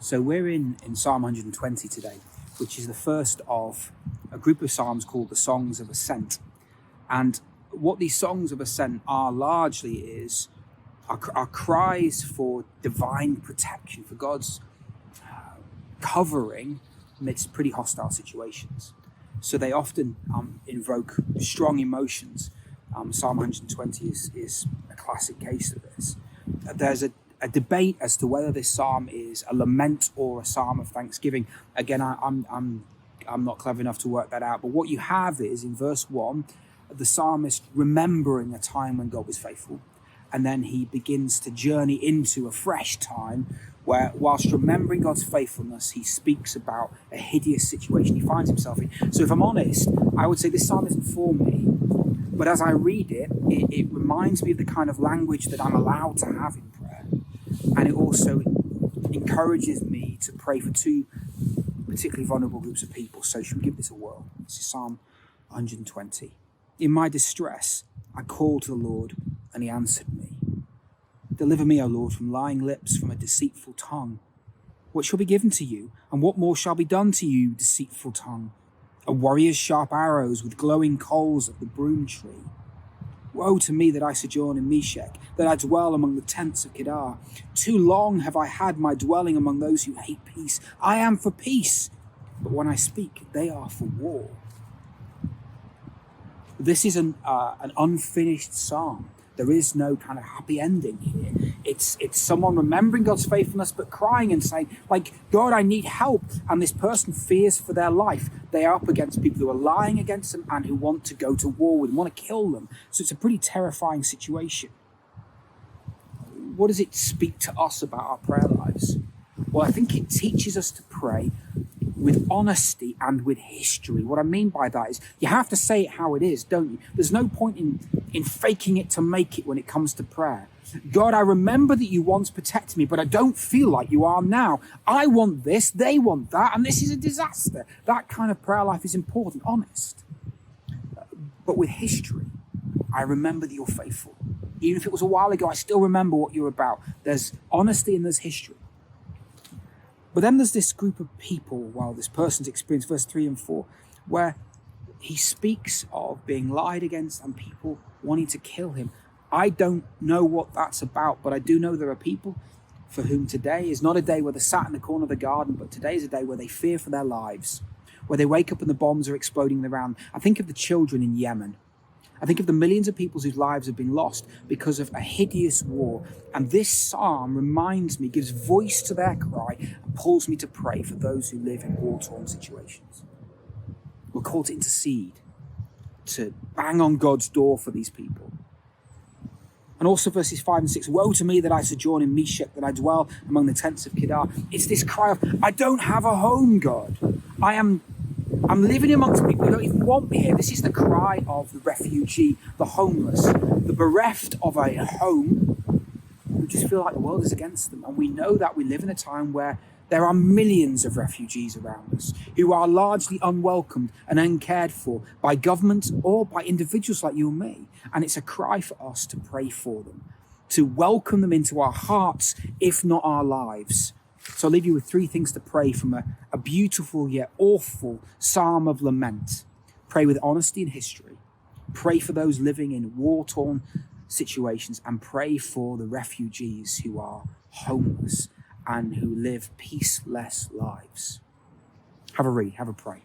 So we're in Psalm 120 today, which is the first of a group of psalms called the Songs of Ascent. And what these Songs of Ascent are largely are cries for divine protection, for God's covering amidst pretty hostile situations. So they often invoke strong emotions. Psalm 120 is a classic case of this. There's a debate as to whether this psalm is a lament or a psalm of thanksgiving. Again, I'm not clever enough to work that out. But what you have is, in verse 1, the psalmist remembering a time when God was faithful. And then he begins to journey into a fresh time where, whilst remembering God's faithfulness, he speaks about a hideous situation he finds himself in. So if I'm honest, I would say this psalm isn't for me. But as I read it, it reminds me of the kind of language that I'm allowed to have in prayer. And it also encourages me to pray for two particularly vulnerable groups of people. So should we give this a whirl? This is Psalm 120. In my distress, I called to the Lord, and he answered me. Deliver me, O Lord, from lying lips, from a deceitful tongue. What shall be given to you, and what more shall be done to you, deceitful tongue? A warrior's sharp arrows with glowing coals of the broom tree. Woe to me that I sojourn in Meshech, that I dwell among the tents of Kedar. Too long have I had my dwelling among those who hate peace. I am for peace, but when I speak, they are for war. This is an unfinished psalm. There is no kind of happy ending here. It's someone remembering God's faithfulness, but crying and saying, like, God, I need help. And this person fears for their life. They are up against people who are lying against them and who want to go to war with them, want to kill them. So it's a pretty terrifying situation. What does it speak to us about our prayer lives? Well, I think it teaches us to pray with honesty and with history. What I mean by that is you have to say it how it is, don't you? There's no point in faking it to make it when it comes to prayer. God, I remember that you once protected me, but I don't feel like you are now. I want this, they want that, and this is a disaster. That kind of prayer life is important, honest. But with history, I remember that you're faithful. Even if it was a while ago, I still remember what you're about. There's honesty and there's history. But then there's this group of people, while this person's experienced, verse 3 and 4, where he speaks of being lied against and people wanting to kill him. I don't know what that's about, but I do know there are people for whom today is not a day where they're sat in the corner of the garden, but today is a day where they fear for their lives, where they wake up and the bombs are exploding around. I think of the children in Yemen. I think of the millions of people whose lives have been lost because of a hideous war. And this psalm reminds me, gives voice to their cry, and pulls me to pray for those who live in war-torn situations. We're called to intercede, to bang on God's door for these people. And also verses 5 and 6, woe to me that I sojourn in Meshech, that I dwell among the tents of Kedar. It's this cry of, I don't have a home, God. I'm living amongst people who don't even want me here. This is the cry of the refugee, the homeless, the bereft of a home, who just feel like the world is against them. And we know that we live in a time where there are millions of refugees around us who are largely unwelcomed and uncared for by governments or by individuals like you and me. And it's a cry for us to pray for them, to welcome them into our hearts, if not our lives. So I'll leave you with three things to pray from a beautiful yet awful psalm of lament. Pray with honesty and history. Pray for those living in war-torn situations, and pray for the refugees who are homeless and who live peaceless lives. Have a read, have a pray.